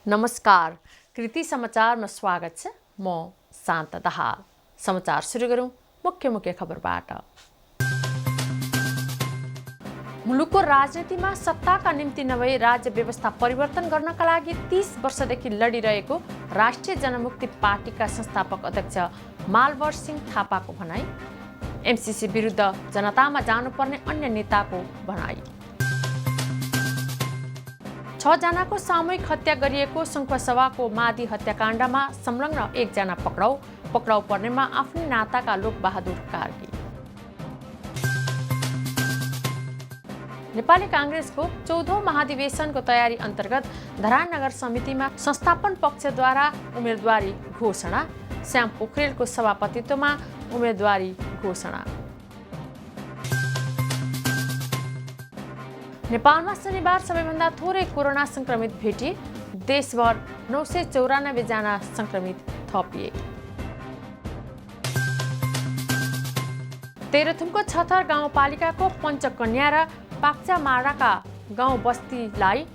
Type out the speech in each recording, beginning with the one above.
नमस्कार, कृति समाचारमा स्वागत छ। म शान्ता दाहाल। समाचार सुरु गरौँ मुख्य खबरबाट। मुलुकको राजनीतिमा सत्ताका निम्ति नभई राज्य व्यवस्था परिवर्तन गर्नका लागि 30 वर्षदेखि लडिरहेको राष्ट्रिय जनमुक्ति पार्टीका संस्थापक अध्यक्ष मालवर सिंह थापाको भनाई, एमसीसी विरुद्ध जनतामा जानुपर्ने अन्य नेताको भनाई, 6 जनाको सामूहिक हत्या गरिएको सङ्खुवासभाको मादी हत्याकाण्डमा संलग्न 1 जना पक्राउ पर्नेमा आफ्नै नाताका लोकबहादुर कार्की। नेपाली काङ्ग्रेसको 14औं महाधिवेशनको तयारी अन्तर्गत धरान नगर समितिमा संस्थापन पक्षद्वारा उम्मेदवारी घोषणा, श्याम पोखरेलको सभापतित्वमा उम्मेदवारी घोषणा। नेपालमा शनिबार सबैभन्दा थोरै कोरोना संक्रमित भेटिए, देशभर 994 जना संक्रमित थपिए। तेह्रथुमको छथर गाउँपालिकाको पञ्चकन्या र पाक्चामाराका गाउँ बस्तीलाई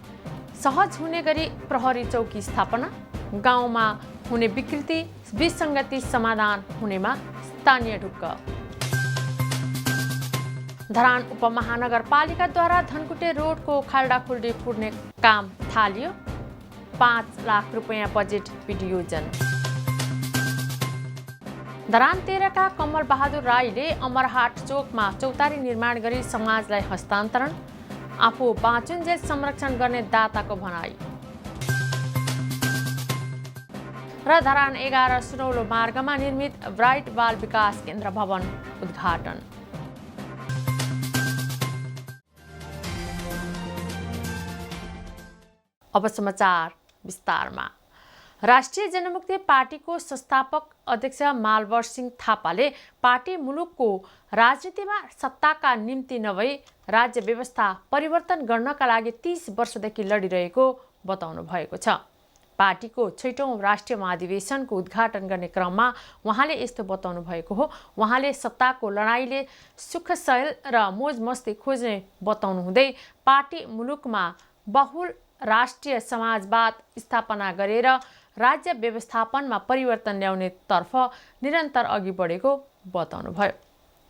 सहज हुने गरी प्रहरी चौकी स्थापना, गाउँमा हुने विकृति विसङ्गति समाधान हुनेमा स्थानीय ढुक्क। धरान उपमहानगरपालिकाद्वारा धनकुटे रोडको खाल्डाखुल्डी पुर्ने काम थालियो, 5 लाख रुपैयाँ बजेट विनियोजन। धरान 13 का कमल बहादुर राईले अमरहाट चोकमा चौतारी निर्माण गरी समाजलाई हस्तान्तरण, आफू बाँचुन्जेल संरक्षण गर्ने दाताको भनाई। र धरान 11 सुनौलो मार्गमा निर्मित ब्राइट बाल विकास केन्द्र भवन उद्घाटन। अब समाचार विस्तारमा। राष्ट्रिय जनमुक्ति पार्टीको संस्थापक अध्यक्ष मालवर सिंह थापाले पार्टी मुलुकको राजनीतिमा सत्ताका निम्ति नभई राज्य व्यवस्था परिवर्तन गर्नका लागि 30 वर्षदेखि लडिरहेको बताउनु भएको छ। पार्टीको 6औं राष्ट्रिय महाधिवेशनको उद्घाटन गर्ने क्रममा उहाँले यस्तो बताउनु भएको हो। उहाँले सत्ताको लडाईँले सुखशैल र मोजमस्ती खोज्ने बताउनु हुँदै पार्टी मुलुकमा बहुल राष्ट्रिय समाजवाद स्थापना गरेर राज्य व्यवस्थापनमा परिवर्तन ल्याउने तर्फ निरन्तर अघि बढेको बताउनुभयो।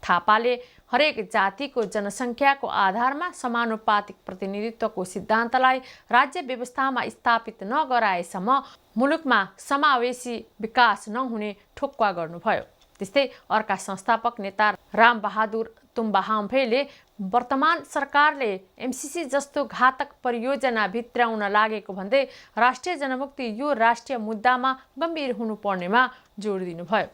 थापाले हरेक जातिको जनसङ्ख्याको आधारमा समानुपातिक प्रतिनिधित्वको सिद्धान्तलाई राज्य व्यवस्थामा स्थापित नगराएसम्म मुलुकमा समावेशी विकास नहुने ठोक्वा गर्नुभयो। त्यस्तै अर्का संस्थापक नेता रामबहादुर तुम्बाहाम्फेले वर्तमान सरकारले एमसीसी जस्तो घातक परियोजना भित्र्याउन लागेको भन्दै राष्ट्रिय जनमुक्ति यो राष्ट्रिय मुद्दामा गम्भीर हुनुपर्नेमा जोड दिनुभयो।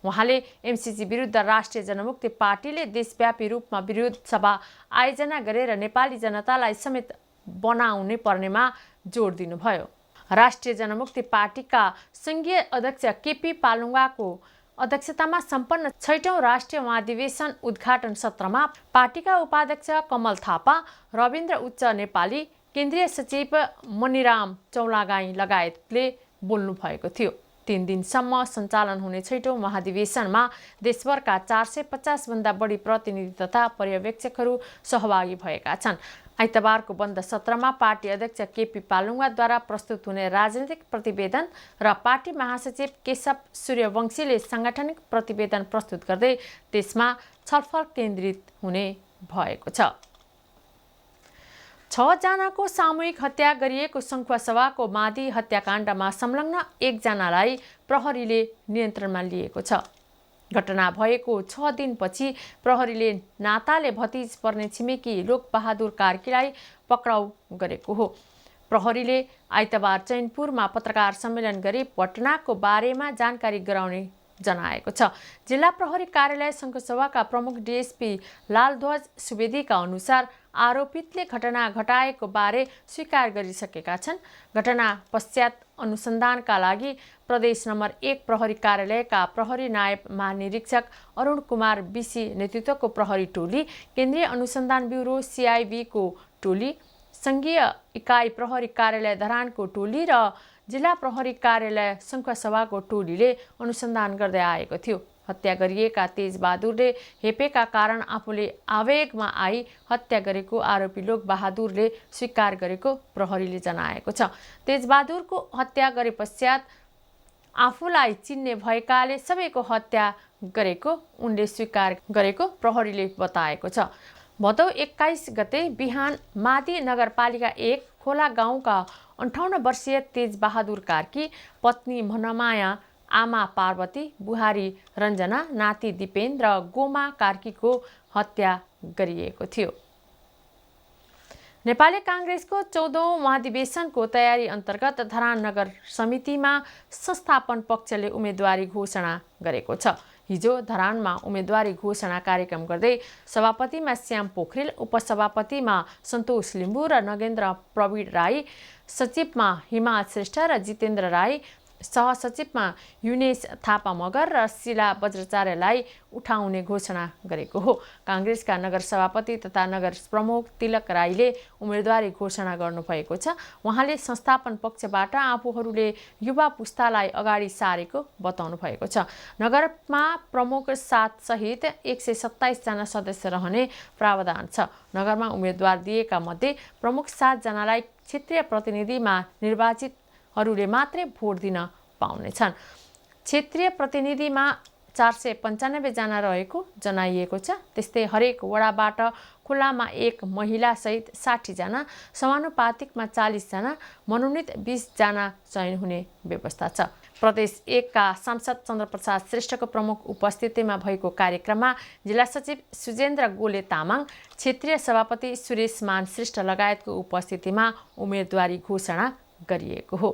उहाँले एमसीसी विरुद्ध राष्ट्रिय जनमुक्ति पार्टीले देशव्यापी रूपमा विरोध सभा आयोजना गरेर नेपाली जनतालाई समेत बनाउनै पर्नेमा जोड दिनुभयो। राष्ट्रिय जनमुक्ति पार्टीका संघीय अध्यक्ष केपी पालुङाको अध्यक्षतामा सम्पन्न 6औं राष्ट्रिय महाधिवेशन उद्घाटन सत्रमा पार्टीका उपाध्यक्ष कमल थापा, रविन्द्र उच्च नेपाली, केन्द्रीय सचिव मनिराम चौलागाई लगायतले बोल्नु भएको थियो। 3 दिनसम्म सञ्चालन हुने 6औं महाधिवेशनमा देशभरका 450 भन्दा बढी प्रतिनिधि तथा पर्यवेक्षकहरू सहभागी भएका छन्। आइतबारको बन्द सत्रमा पार्टी अध्यक्ष केपी पालुङद्वारा प्रस्तुत हुने राजनीतिक प्रतिवेदन र पार्टी महासचिव केशव सूर्यवंशीले सांगठनिक प्रतिवेदन प्रस्तुत गर्दै त्यसमा छलफल केन्द्रित हुने भएको छ। 6 जनाको सामूहिक हत्या गरिएको सङ्खुवासभाको मादी हत्याकाण्डमा संलग्न 1 जनालाई प्रहरीले नियन्त्रणमा लिएको छ। घटना भएको 6 दिनपछि प्रहरीले नाताले भतिज पर्ने छिमेकी लोकबहादुर कार्कीलाई पक्राउ गरेको हो। प्रहरीले आइतबार चैनपुरमा पत्रकार सम्मेलन गरी घटनाको बारेमा जानकारी गराउने जनाएको छ। जिल्ला प्रहरी कार्यालय सङ्खुवासभाका प्रमुख डीएसपी लालध्वज सुवेदीका अनुसार आरोपितले घटना घटाएको बारे स्वीकार गरिसकेका छन्। घटना पश्चात अनुसन्धानका लागि प्रदेश नम्बर 1 प्रहरी कार्यालयका प्रहरी नायब महानिरीक्षक अरुण कुमार बीसी नेतृत्वको प्रहरी टोली, केन्द्रीय अनुसन्धान ब्युरो CIB को टोली, संघीय इकाइ प्रहरी कार्यालय धरानको टोली र जिल्ला प्रहरी कार्यालय सङ्खुवासभाको टोलीले अनुसन्धान गर्दै आएको थियो। हत्या गरिएका तेजबहादुरले हेपेका कारण आफूले आवेगमा आई हत्या गरेको आरोपी लोकबहादुरले स्वीकार गरेको प्रहरीले जनाएको छ। तेजबहादुरको हत्या गरे पश्चात आफूलाई चिन्ने भएकाले सबैको हत्या गरेको उनले स्वीकार गरेको प्रहरीले बताएको छ। भदौ 21 गते बिहान मादी नगरपालिका 1 खोला गाउँका 58 वर्षीय तेजबहादुर कार्की, पत्नी मनमाया, आमा पार्वती, बुहारी रञ्जना, नाति दिपेन र गोमा कार्कीको हत्या गरिएको थियो। नेपाली काङ्ग्रेसको 14औं महाधिवेशनको तयारी अन्तर्गत धरान नगर समितिमा संस्थापन पक्षले उम्मेदवारी घोषणा गरेको छ। हिजो धरानमा उम्मेदवारी घोषणा कार्यक्रम गर्दै सभापतिमा श्याम पोखरेल, उपसभापतिमा सन्तोष लिम्बू र नगेन्द्र प्रवीण राई, सचिवमा हिमाल श्रेष्ठ र जितेन्द्र राई, सहसचिवमा युनेश थापा मगर र शिला बज्राचार्यलाई उठाउने घोषणा गरेको हो। काङ्ग्रेसका नगर सभापति तथा नगर प्रमुख तिलक राईले उम्मेदवारी घोषणा गर्नुभएको छ। उहाँले संस्थापन पक्षबाट आफूहरूले युवा पुस्तालाई अगाडि सारेको बताउनु भएको छ। नगरमा प्रमुख 7 सहित 127 जना सदस्य रहने प्रावधान छ। नगरमा उम्मेदवार दिएका मध्ये प्रमुख 7 जनालाई क्षेत्रीय प्रतिनिधिमा निर्वाचितहरूले मात्रै भोट दिन पाउनेछन्। क्षेत्रीय प्रतिनिधिमा 495 जना रहेको जनाइएको छ। त्यस्तै हरेक वडाबाट खुल्लामा 1 महिला सहित 60 जना, समानुपातिकमा 40 जना, मनोनित 20 जना चयन हुने व्यवस्था छ। प्रदेश 1 का सांसद चन्द्रप्रसाद श्रेष्ठको प्रमुख उपस्थितिमा भएको कार्यक्रममा जिल्ला सचिव सुजेन्द्र गोले तामाङ, क्षेत्रीय सभापति सुरेश मान श्रेष्ठ लगायतको उपस्थितिमा उम्मेदवारी घोषणा गरिएको हो।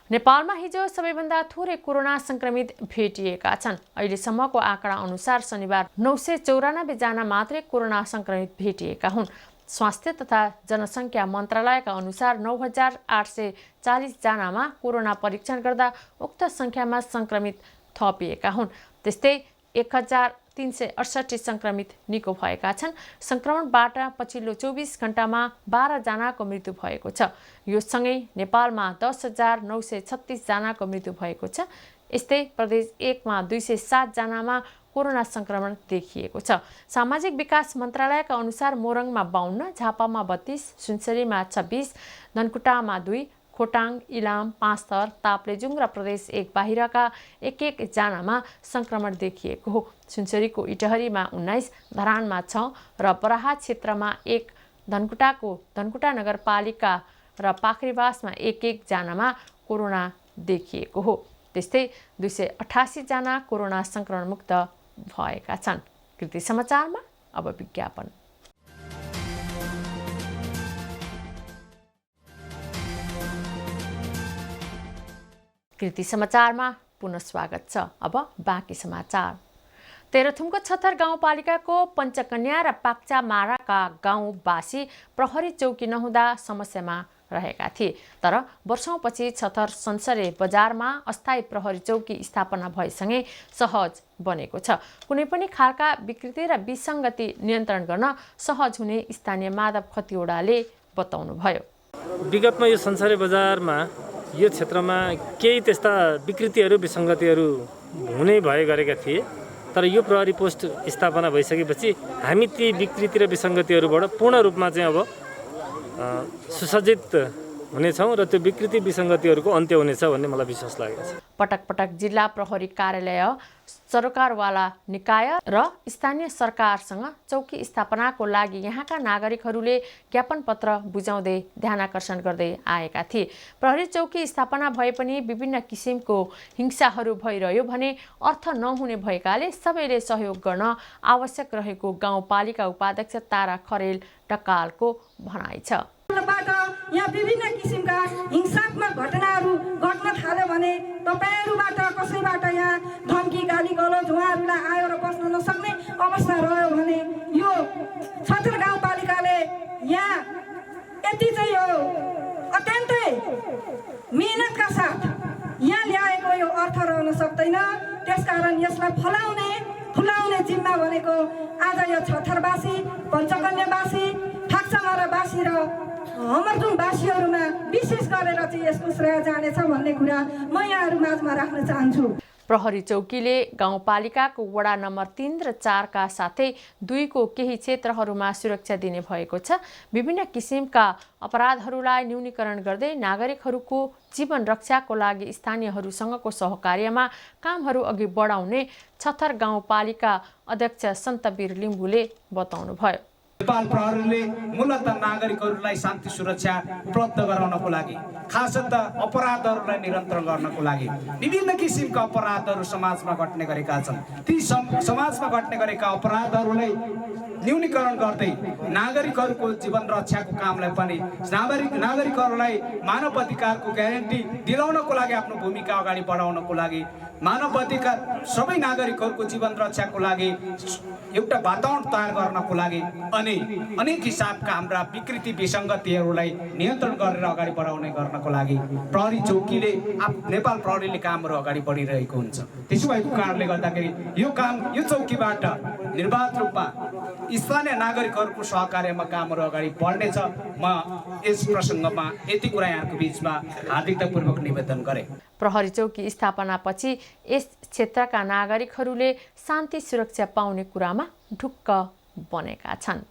नेपालमा हिजो सबैभन्दा थोरै कोरोना संक्रमित भेटिएका छन्। अहिलेसम्मको आँकडा अनुसार शनिबार 994 जना मात्रै कोरोना संक्रमित भेटिएका हुन्। स्वास्थ्य तथा जनसङ्ख्या मन्त्रालयका अनुसार 9840 जनामा कोरोना परीक्षण गर्दा उक्त सङ्ख्यामा संक्रमित थपिएका हुन्। त्यस्तै 1368 संक्रमित निको भएका छन्। संक्रमणबाट पछिल्लो 24 घण्टामा 12 जनाको मृत्यु भएको छ। यो सँगै नेपालमा 10,936 जनाको मृत्यु भएको छ। यस्तै प्रदेश 1 मा 207 जनामा कोरोना संक्रमण देखिएको छ। सामाजिक विकास मन्त्रालयका अनुसार मोरङमा 52, झापामा 32, सुनसरीमा 26, धनकुटामा 2, खोटाङ, इलाम, पाँचथर, ताप्लेजुङ र प्रदेश 1 बाहिरका 1 जनामा संक्रमण देखिएको हो। सुनसरीको इटहरीमा 19, धरानमा 6 र बराहा क्षेत्रमा 1, धनकुटाको धनकुटा नगरपालिका र पाखरीवासमा 1 जनामा कोरोना देखिएको हो। त्यस्तै 288 जना कोरोना संक्रमण मुक्त भएका छन्। कृति समाचारमा अब विज्ञापन। कृति समाचारमा पुनः स्वागत छ। अब बाँकी समाचार। तेह्रथुमको छतर गाउँपालिकाको पञ्चकन्या र पाक्चा माराका गाउँवासी प्रहरी चौकी नहुँदा समस्यामा रहेका थिए। तर वर्षौंपछि छतर संसरे बजारमा अस्थायी प्रहरी चौकी स्थापना भएसँगै सहज बनेको छ। कुनै पनि खालका विकृति र विसङ्गति नियन्त्रण गर्न सहज हुने स्थानीय माधव खतिवडाले बताउनुभयो। विगतमा यो संसरे बजारमा यो क्षेत्रमा केही त्यस्ता विकृतिहरू विसङ्गतिहरू हुने भए गरेका थिए। तर यो प्रहरी पोस्ट स्थापना भइसकेपछि हामी ती विकृति र विसङ्गतिहरूबाट पूर्ण रूपमा चाहिँ अब सुसज्जित हुनेछौँ र त्यो विकृति विसङ्गतिहरूको अन्त्य हुनेछ भन्ने मलाई विश्वास लागेको छ। पटक पटक जिल्ला प्रहरी कार्यालय, सरकारवाला निकाय र स्थानीय सरकारसँग चौकी स्थापनाको लागि यहाँका नागरिकहरूले ज्ञापन पत्र बुझाउँदै ध्यानाकर्षण गर्दै आएका थिए। प्रहरी चौकी स्थापना भए पनि विभिन्न किसिमको हिंसाहरू भइरह्यो भने अर्थ नहुने भएकाले सबैले सहयोग गर्न आवश्यक रहेको गाउँपालिका उपाध्यक्ष तारा खरेल ढकालको भनाइ छ। यहाँ विभिन्न किसिमका हिंसात्मक घटनाहरू घट्न थाल्यो भने तपाईहरूबाट कसैबाट यहाँ धम्की गाली गलौज उहाँहरूलाई आएर बस्न नसक्ने अवस्था रह्यो भने यो छतर गाउँपालिकाले यहाँ यति चाहिँ यो अत्यन्तै मेहनतका साथ यहाँ ल्याएको यो अर्थ रहन सक्दैन। त्यसकारण यसलाई फुलाउने जिम्मा भनेको आज यो छतरवासी, पञ्चकन्यावासी, फाक्सामारावासी र हमरजुङवासीहरूमा विशेष गरेर चाहिँ यसको श्रेय जानेछ भन्ने कुरा म यहाँहरू माझमा राख्न चाहन्छु। प्रहरी चौकीले गाउँपालिकाको वडा नम्बर 3 र 4 का साथै 2 को केही क्षेत्रहरूमा सुरक्षा दिने भएको छ। विभिन्न किसिमका अपराधहरूलाई न्यूनीकरण गर्दै नागरिकहरूको जीवन रक्षाको लागि स्थानीयहरूसँगको सहकार्यमा कामहरू अघि बढाउने छथर गाउँपालिका अध्यक्ष सन्तवीर लिम्बुले बताउनुभयो। नेपाल प्रहरीले मूलतः नागरिकहरूलाई शान्ति सुरक्षा उपलब्ध गराउनको लागि, खासतः अपराधहरूलाई नियन्त्रण गर्नको लागि विभिन्न किसिमका अपराधहरू समाजमा घट्ने गरेका छन्। ती समाजमा घट्ने गरेका अपराधहरूलाई न्यूनीकरण गर्दै नागरिकहरूको जीवन रक्षाको कामलाई पनि नागरिकहरूलाई मानव अधिकारको ग्यारेन्टी दिलाउनको लागि आफ्नो भूमिका अगाडि बढाउनको लागि मानव अधिकार सबै नागरिकहरूको जीवन रक्षाको लागि एउटा वातावरण तयार गर्नको लागि अनि अनेक हिसाबका हाम्रा विकृति विसङ्गतिहरूलाई नियन्त्रण गरेर अगाडि बढाउने गर्नको लागि प्रहरी चौकीले नेपाल प्रहरीले कामहरू अगाडि बढिरहेको हुन्छ। त्यसो भएको कारणले गर्दाखेरि यो काम यो चौकीबाट निर्वाध रूपमा स्थानीय नागरिकहरूको सहकार्यमा कामहरू अगाडि बढ्नेछ। म यस प्रसङ्गमा यति कुरा यहाँको बिचमा हार्दिकतापूर्वक निवेदन गरेँ। प्रहरी चौकी स्थापनापछि यस क्षेत्रका नागरिकहरूले शान्ति सुरक्षा पाउने कुरामा ढुक्क बनेका छन्।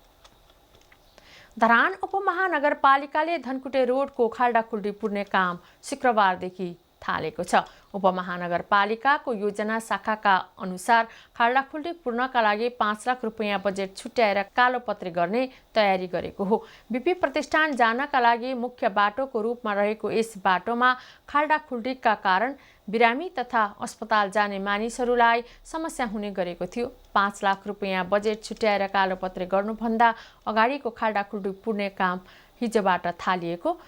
धरान उपमहानगरपालिकाले धनकुटे रोडको खाल्डाखुल्डी पुर्ने काम शुक्रबारदेखि थालेको छ। उपमहानगरपालिकाको योजना शाखाका अनुसार खाल्डाखुल्डी पूर्णका लागि 5 लाख रुपैयाँ बजेट छुट्याएर कालोपत्री गर्ने तयारी गरेको हो। बिपी प्रतिष्ठान जानका लागि मुख्य बाटोको रूपमा रहेको यस बाटोमा खाल्डाखुल्डीका कारण बिरामी तथा अस्पताल जाने मानिसहरूलाई समस्या हुने गरेको थियो। 5 लाख रुपैयाँ बजेट छुट्याएर कालोपत्री गर्नुभन्दा अगाडिको खाल्डाखुल्डी पुर्ने काम हिजोबाट थालिएको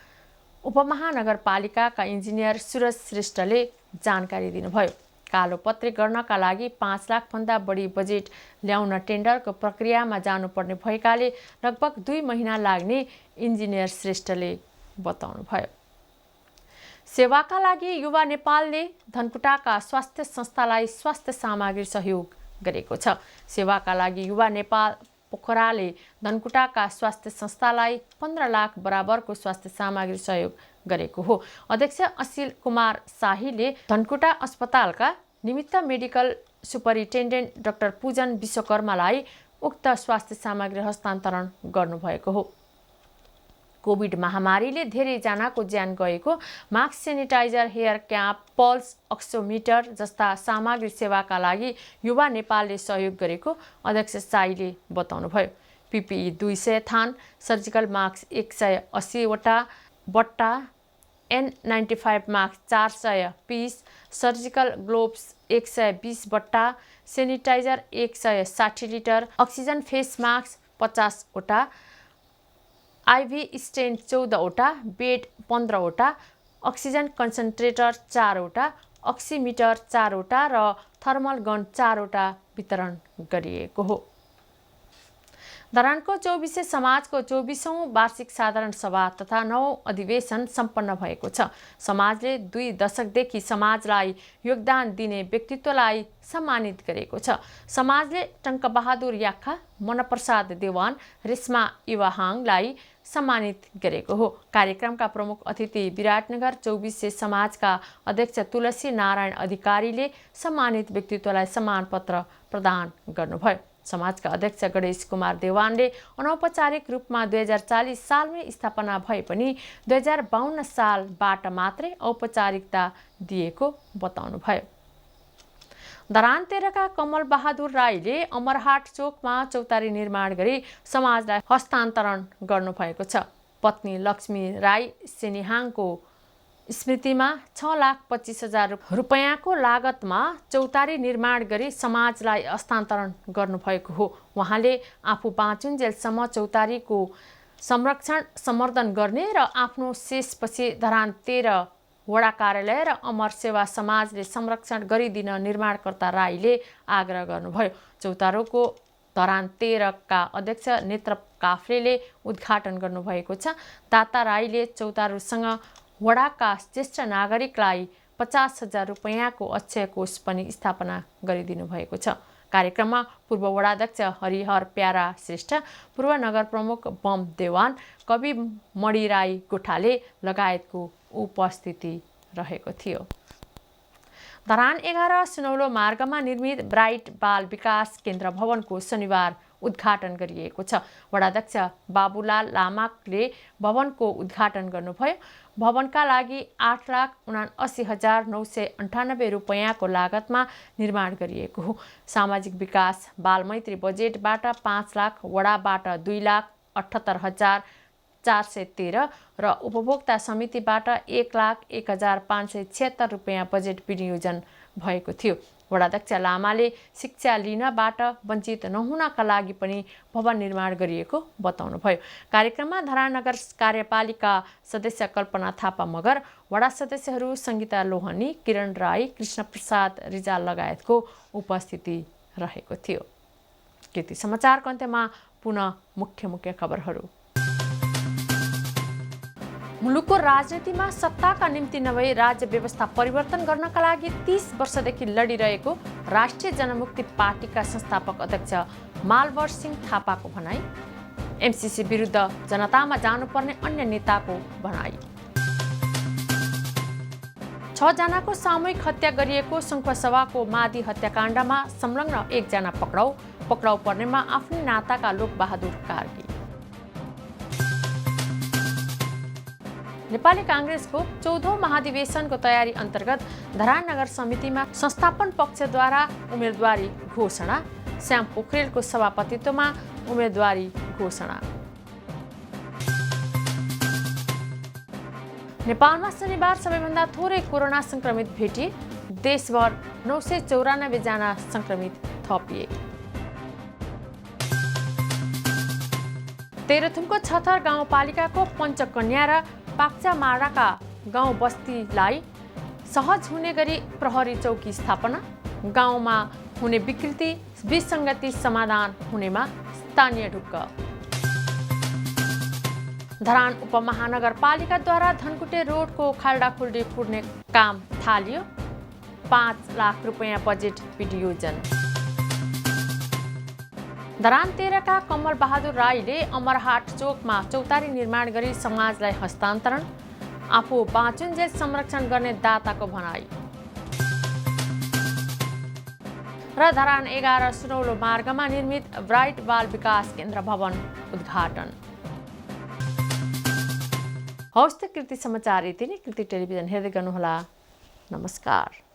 उपमहानगरपालिकाका इन्जिनियर सुरज श्रेष्ठले जानकारी दिनुभयो। कालोपत्री गर्नका लागि 5 लाखभन्दा बढी बजेट ल्याउन टेन्डरको प्रक्रियामा जानुपर्ने भएकाले लगभग 2 महिना लाग्ने इन्जिनियर श्रेष्ठले बताउनुभयो। सेवाका लागि युवा नेपालले धनकुटाका स्वास्थ्य संस्थालाई स्वास्थ्य सामग्री सहयोग गरेको छ। सेवाका लागि युवा नेपाल पोखराले धनकुटाका स्वास्थ्य संस्थालाई 15 लाख बराबरको स्वास्थ्य सामग्री सहयोग गरेको हो। अध्यक्ष असिल कुमार शाहीले धनकुटा अस्पतालका निमित्त मेडिकल सुपरिन्टेन्डेन्ट डाक्टर पूजन विश्वकर्मालाई उक्त स्वास्थ्य सामग्री हस्तान्तरण गर्नुभएको हो। कोभिड महामारीले धेरैजनाको ज्यान गएको mask, sanitiser, hair cap, pulse oximeter जस्ता सामग्री सेवाका लागि युवा नेपालले सहयोग गरेको अध्यक्ष शाहीले बताउनुभयो। पिपिई 200 थान, सर्जिकल मास्क 180 वटा, बट्टा N95 mask 400 piece, surgical gloves 120 बट्टा, sanitiser 160 litre, oxygen face mask 50 वटा, आइभी स्टेन्ट 14 वटा, बेड 15 वटा, अक्सिजन कन्सन्ट्रेटर 4 वटा, अक्सिमिटर 4 वटा र थर्मल गन 4 वटा वितरण गरिएको हो। धरानको 24 समाजको 24औं वार्षिक साधारण सभा तथा 9औं अधिवेशन सम्पन्न भएको छ। समाजले 2 दशकदेखि समाजलाई योगदान दिने व्यक्तित्वलाई सम्मानित गरेको छ। समाजले टङ्कबहादुर याखा, मनप्रसाद देवान, रेशमा इवाहाङलाई सम्मानित गरेको हो। कार्यक्रमका प्रमुख अतिथि विराटनगर 24 समाजका अध्यक्ष तुलसी नारायण अधिकारीले सम्मानित व्यक्तित्वलाई सम्मानपत्र प्रदान गर्नुभयो। समाजका अध्यक्ष गणेश कुमार देवानले अनौपचारिक रूपमा 2040 सालमै स्थापना भए पनि 2052 सालबाट मात्रै औपचारिकता दिएको बताउनुभयो। धरान 13 का कमल बहादुर राईले अमरहाट चोकमा चौतारी निर्माण गरी समाजलाई हस्तान्तरण गर्नुभएको छ। पत्नी लक्ष्मी राई सेनिहाङको स्मृतिमा 6,25,000 रुपैयाँको लागतमा चौतारी निर्माण गरी समाजलाई हस्तान्तरण गर्नुभएको हो। उहाँले आफू बाँचुन्जेलसम्म चौतारीको संरक्षण सम्वर्धन गर्ने र आफ्नो शेषपछि धरान 13 वडा कार्यालय र अमर सेवा समाजले संरक्षण गरिदिन निर्माणकर्ता राईले आग्रह गर्नुभयो। चौतारोको धरान 13 का अध्यक्ष नेत्र काफ्लेले उद्घाटन गर्नुभएको छ। दाता राईले चौतारोसँग वडाका ज्येष्ठ नागरिकलाई 50,000 रुपैयाँको अक्षय कोष पनि स्थापना गरिदिनु भएको छ। कार्यक्रममा पूर्व वडाध्यक्ष हरिहर प्यारा श्रेष्ठ, पूर्व नगर प्रमुख बम देवान, कवि मणि राई गोठाले लगायतको उपस्थिति रहेको थियो। धरान 11 सुनौलो मार्गमा निर्मित ब्राइट बाल विकास केन्द्र भवनको शनिबार उद्घाटन गरिएको छ। वडाध्यक्ष बाबुलाल लामाले भवनको उद्घाटन गर्नुभयो। भवनका लागि 8,79,998 रुपैयाँको लागतमा निर्माण गरिएको हो। सामाजिक विकास बाल मैत्री बजेटबाट 5 लाख, वडाबाट 2,78,413 र उपभोक्ता समितिबाट 1,01,576 रुपैयाँ बजेट विनियोजन भएको थियो। वडाध्यक्ष लामाले शिक्षा लिनबाट वञ्चित नहुनका लागि पनि भवन निर्माण गरिएको बताउनुभयो। कार्यक्रममा धरान नगर कार्यपालिका सदस्य कल्पना थापा मगर, वडा सदस्यहरू सङ्गीता लोहनी, किरण राई, कृष्ण प्रसाद रिजाल लगायतको उपस्थिति रहेको थियो। कृति समाचारको अन्त्यमा पुनः मुख्य खबरहरू। मुलुकको राजनीतिमा सत्ताका निम्ति नभई राज्य व्यवस्था परिवर्तन गर्नका लागि 30 वर्षदेखि लडिरहेको राष्ट्रिय जनमुक्ति पार्टीका संस्थापक अध्यक्ष मालवर सिंह थापाको भनाई। एमसीसी विरुद्ध जनतामा जानुपर्ने अन्य नेताको भनाई। 6 जनाको सामूहिक हत्या गरिएको सङ्खुवासभाको मादी हत्याकाण्डमा संलग्न 1 जना पक्राउ पर्नेमा आफ्नै नाताका लोकबहादुर कार्की। नेपाली काङ्ग्रेसको 14औं महाधिवेशनको तयारी अन्तर्गत धरान नगर समितिमा संस्थापन पक्षद्वारा उम्मेदवारी घोषणा। श्याम पोखरेलको सभापतित्वमा उम्मेदवारी घोषणा। नेपालमा शनिबार सबैभन्दा थोरै कोरोना संक्रमित भेटिए। देशभर 994 जना संक्रमित थपिए। तेह्रथुमको छथर गाउँपालिकाको पञ्चकन्या र पाक्चा माडाका गाउँ बस्तीलाई सहज हुने गरी प्रहरी चौकी स्थापना। गाउँमा हुने विकृति विसङ्गति समाधान हुनेमा स्थानीय ढुक्क। धरान उपमहानगरपालिकाद्वारा धनकुटे रोडको खाल्डाखुल्डी पुर्ने काम थालियो। 5 लाख रुपैयाँ बजेट विनियोजन। धरान 13 का कमल बहादुर राईले अमरहाट चोकमा चौतारी निर्माण गरी समाजलाई हस्तान्तरण। आफू बाँचुन्जेल संरक्षण गर्ने दाताको भनाई। र धरान 11 सुनौलो मार्गमा निर्मित ब्राइट बाल विकास केन्द्र भवन उद्घाटन। हवस् त कृति समाचार यति नै। कृति टेलिभिजन हेर्दै गर्नुहोला। नमस्कार।